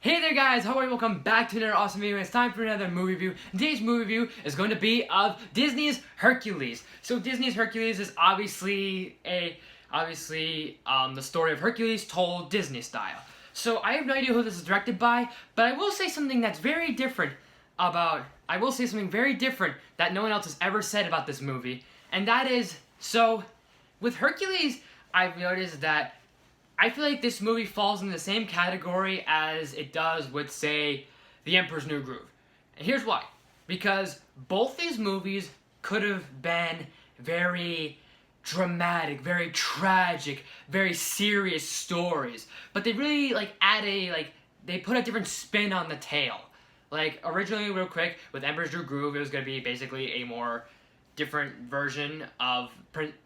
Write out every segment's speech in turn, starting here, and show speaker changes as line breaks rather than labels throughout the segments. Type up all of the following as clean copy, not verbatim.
Hey there guys, how are you? Welcome back to another awesome video. It's time for another movie review. Today's movie review is going to be of Disney's Hercules. So Disney's Hercules is obviously the story of Hercules told Disney style. So I have no idea who this is directed by, but I will say something that's very different that no one else has ever said about this movie. And that is, so with Hercules, I've noticed that I feel like this movie falls in the same category as it does with, say, The Emperor's New Groove. And here's why. Because both these movies could have been very dramatic, very tragic, very serious stories. But they really, they put a different spin on the tale. Like, originally, real quick, with Emperor's New Groove, it was going to be basically a more different version of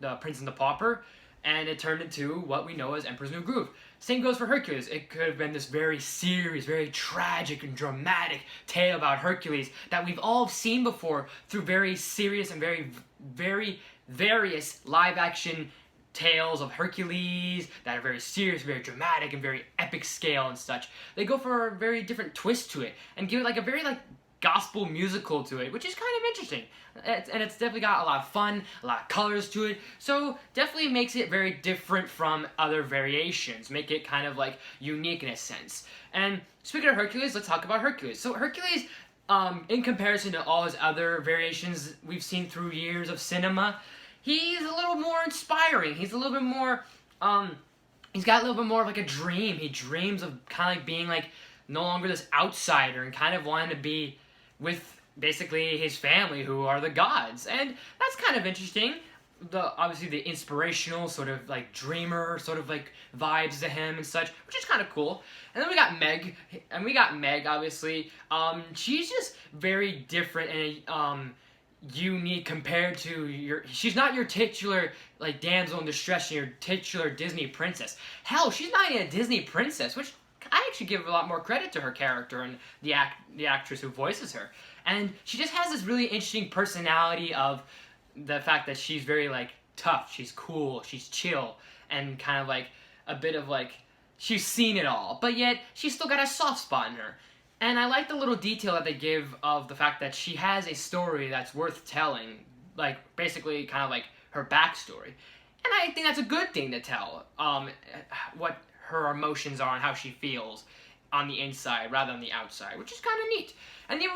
the Prince and the Pauper. And it turned into what we know as Emperor's New Groove. Same goes for Hercules. It could have been this very serious, very tragic and dramatic tale about Hercules that we've all seen before through very serious and very various live-action tales of Hercules that are very serious, very dramatic, and very epic scale and such. They go for a very different twist to it and give it like a very gospel musical to it, which is kind of interesting. And it's definitely got a lot of fun, a lot of colors to it, so definitely makes it very different from other variations, make it kind of unique in a sense. And speaking of Hercules, let's talk about Hercules. So Hercules, in comparison to all his other variations we've seen through years of cinema, he's a little more inspiring. He's a little bit more, he's got a little bit more of a dream. He dreams of kind of being no longer this outsider and kind of wanting to be with basically his family, who are the gods. And that's kind of interesting. Obviously the inspirational sort of dreamer sort of vibes to him and such, which is kind of cool. And then we got Meg, obviously. She's just very different and unique compared to she's not your titular damsel in distress, your titular Disney princess. Hell, she's not even a Disney princess, which I actually give a lot more credit to her character and the actress who voices her. And she just has this really interesting personality of the fact that she's very tough, she's cool, she's chill, and kind of a bit of she's seen it all, but yet she's still got a soft spot in her. And I like the little detail that they give of the fact that she has a story that's worth telling, basically kind of her backstory. And I think that's a good thing to tell, what her emotions are and how she feels on the inside rather than the outside, which is kind of neat. And then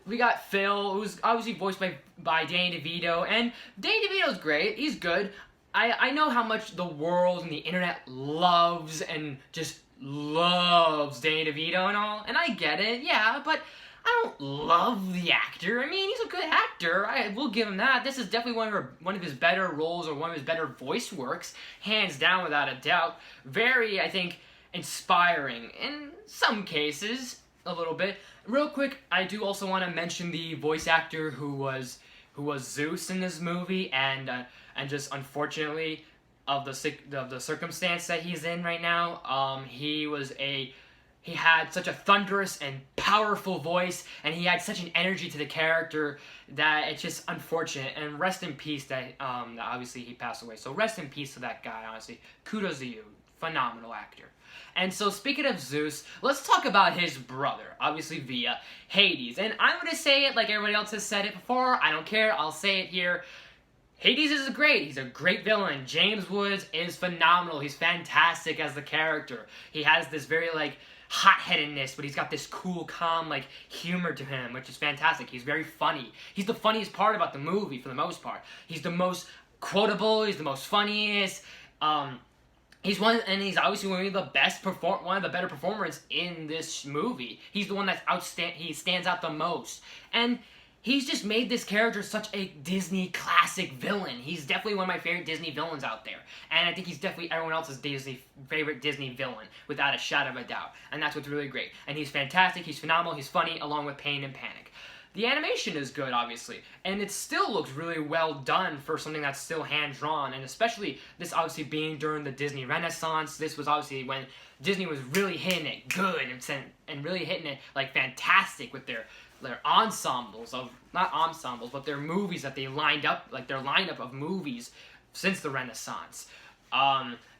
we got Phil, who's obviously voiced by Danny DeVito, and Danny DeVito's great. He's good. I know how much the world and the internet loves and just loves Danny DeVito and all, and I get it, yeah, but I don't love the actor. I mean, he's a good actor. I will give him that. This is definitely one of his better roles or one of his better voice works, hands down, without a doubt. Very, I think, inspiring in some cases, a little bit. Real quick, I do also want to mention the voice actor who was Zeus in this movie, and just unfortunately of the circumstance that he's in right now, he had such a thunderous and powerful voice, and he had such an energy to the character that it's just unfortunate. And rest in peace that obviously he passed away. So rest in peace to that guy, honestly. Kudos to you. Phenomenal actor. And so speaking of Zeus, let's talk about his brother, obviously via Hades. And I'm going to say it like everybody else has said it before. I don't care. I'll say it here. Hades is great. He's a great villain. James Woods is phenomenal. He's fantastic as the character. He has this very hot-headedness, but he's got this cool, calm, humor to him, which is fantastic. He's very funny. He's the funniest part about the movie, for the most part. He's the most quotable. He's the most funniest. He's obviously one of the better performers in this movie. He's the one that's he stands out the most. And he's just made this character such a Disney classic villain. He's definitely one of my favorite Disney villains out there. And I think he's definitely everyone else's favorite Disney villain, without a shadow of a doubt. And that's what's really great. And he's fantastic, he's phenomenal, he's funny, along with Pain and Panic. The animation is good, obviously, and it still looks really well done for something that's still hand-drawn, and especially this obviously being during the Disney Renaissance. This was obviously when Disney was really hitting it good and really hitting it fantastic with their ensembles of, not ensembles, but their movies that they lined up, their lineup of movies since the Renaissance.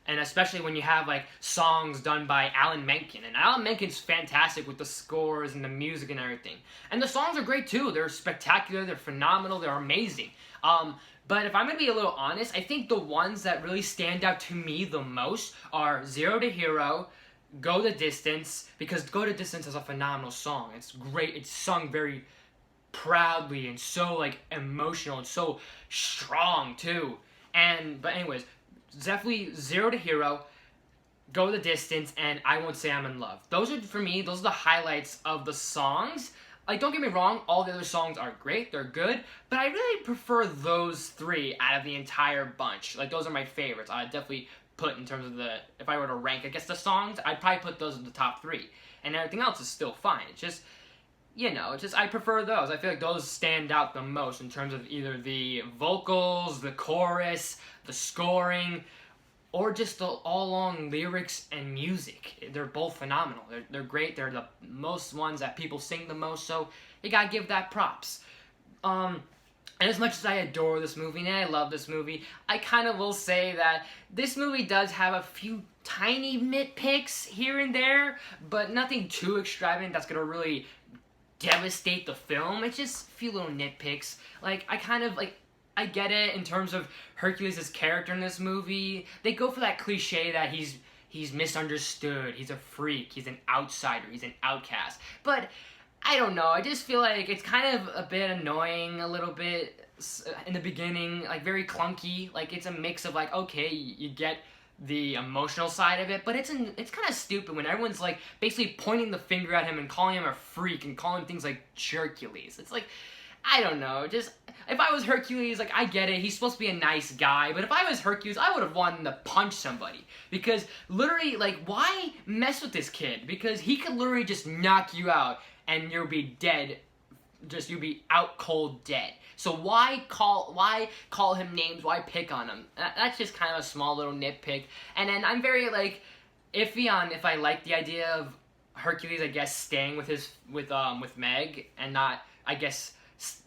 And especially when you have like songs done by Alan Menken, and Alan Menken's fantastic with the scores and the music and everything. And the songs are great too. They're spectacular. They're phenomenal. They're amazing. But if I'm gonna be a little honest, I think the ones that really stand out to me the most are Zero to Hero, Go the Distance, because Go the Distance is a phenomenal song. It's great. It's sung very proudly and so like emotional and so strong too. But anyways, definitely Zero to Hero, Go the Distance, and I Won't Say I'm in Love. Those are, for me, those are the highlights of the songs. Like, don't get me wrong, all the other songs are great, they're good, but I really prefer those three out of the entire bunch. Like, those are my favorites. I'd definitely put in terms of if I were to rank, I guess, the songs, I'd probably put those in the top three. And everything else is still fine. It's just, I prefer those. I feel like those stand out the most in terms of either the vocals, the chorus, the scoring, or just the all-along lyrics and music. They're both phenomenal. They're great. They're the most ones that people sing the most, so you gotta give that props. And as much as I adore this movie and I love this movie, I kind of will say that this movie does have a few tiny nitpicks here and there, but nothing too extravagant that's gonna really devastate the film. It's just a few little nitpicks. Like, I get it in terms of Hercules' character in this movie. They go for that cliche that he's misunderstood, he's a freak, he's an outsider, he's an outcast. But I don't know, I just feel like it's kind of a bit annoying a little bit in the beginning, like very clunky. Like, it's a mix of like, okay, you get the emotional side of it, but it's kind of stupid when everyone's like basically pointing the finger at him and calling him a freak and calling him things like Hercules. It's like, I don't know, just, if I was Hercules, like, I get it, he's supposed to be a nice guy, but if I was Hercules, I would have wanted to punch somebody, because, literally, like, why mess with this kid? Because he could literally just knock you out, and you'll be dead, you'll be out cold dead. So why call him names, why pick on him? That's just kind of a small little nitpick, and then I'm very, like, iffy on if I like the idea of Hercules, I guess, staying with Meg, and not, I guess,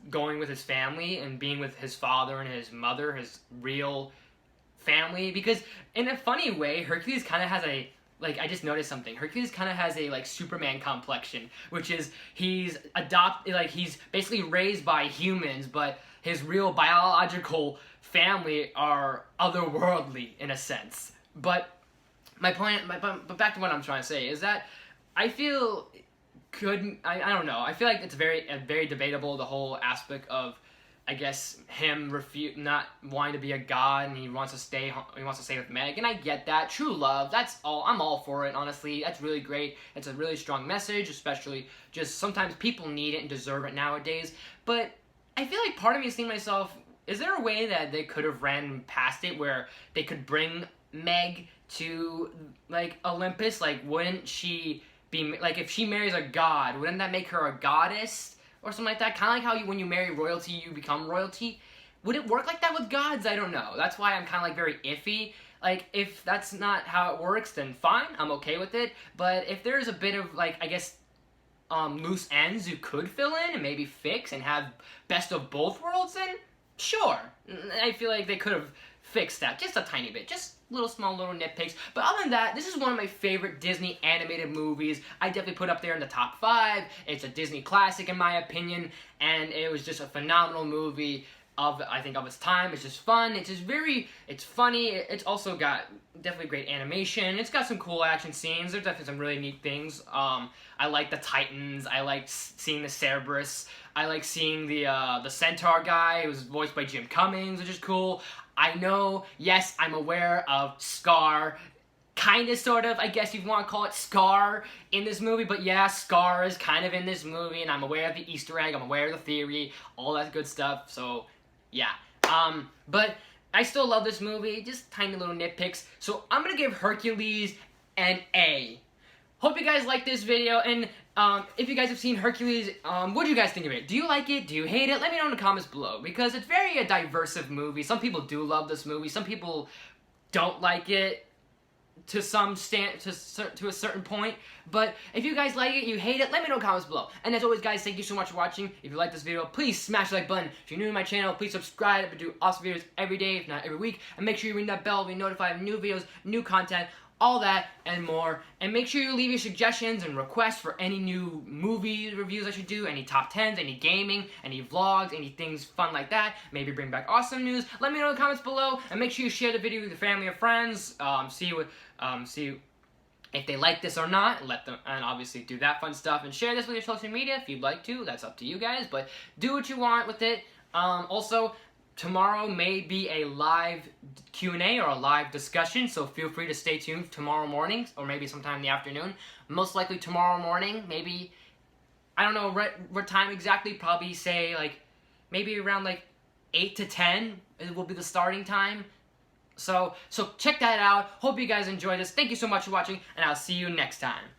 going with his family and being with his father and his mother, his real family, because in a funny way, Hercules kind of has a, like, I just noticed something. Hercules kind of has a, like, Superman complexion, which is he's basically raised by humans, but his real biological family are otherworldly in a sense. But but back to what I'm trying to say is that I feel I don't know. I feel like it's very debatable, the whole aspect of, I guess, him not wanting to be a god, and he wants to stay with Meg, and I get that. True love, that's all. I'm all for it, honestly. That's really great. It's a really strong message, especially just sometimes people need it and deserve it nowadays. But I feel like part of me is thinking to myself, is there a way that they could have ran past it where they could bring Meg to, like, Olympus? Like, wouldn't she be, like, if she marries a god, wouldn't that make her a goddess or something like that? Kind of like how when you marry royalty, you become royalty. Would it work like that with gods? I don't know. That's why I'm kind of, like, very iffy. Like, if that's not how it works, then fine, I'm okay with it. But if there's a bit of, like, I guess, loose ends you could fill in and maybe fix and have best of both worlds, then sure. I feel like they could have fixed that just a tiny bit, just small little nitpicks. But other than that, this is one of my favorite Disney animated movies. I definitely put up there in the top 5. It's a Disney classic in my opinion, and it was just a phenomenal movie of its time. It's just fun. It's funny. It's also got definitely great animation. It's got some cool action scenes. There's definitely some really neat things. I like the Titans. I like seeing the Cerberus. I like seeing the Centaur guy, who was voiced by Jim Cummings, which is cool. I know, yes, I'm aware of Scar, kind of, sort of, I guess you want to call it Scar in this movie, but yeah, Scar is kind of in this movie, and I'm aware of the Easter egg, I'm aware of the theory, all that good stuff, so, yeah. But I still love this movie, just tiny little nitpicks, so I'm gonna give Hercules an A. Hope you guys like this video, and if you guys have seen Hercules, what do you guys think of it? Do you like it? Do you hate it? Let me know in the comments below, because it's a diverse movie. Some people do love this movie. Some people don't like it. to to a certain point. But if you guys like it, you hate it, let me know in the comments below. And as always, guys, thank you so much for watching. If you like this video, please smash the like button. If you're new to my channel, please subscribe. I do awesome videos every day, if not every week. And make sure you ring that bell to be notified of new videos, new content, all that and more. And make sure you leave your suggestions and requests for any new movie reviews I should do, any top 10s, any gaming, any vlogs, any things fun like that. Maybe bring back awesome news. Let me know in the comments below, and make sure you share the video with your family or friends. See if they like this or not. Let them, and obviously do that fun stuff, and share this with your social media if you'd like to. That's up to you guys, but do what you want with it. Also, tomorrow may be a live Q&A or a live discussion, so feel free to stay tuned tomorrow morning, or maybe sometime in the afternoon. Most likely tomorrow morning, maybe, I don't know what time exactly, probably say like, maybe around like 8 to 10, it will be the starting time. So check that out. Hope you guys enjoyed this. Thank you so much for watching, and I'll see you next time.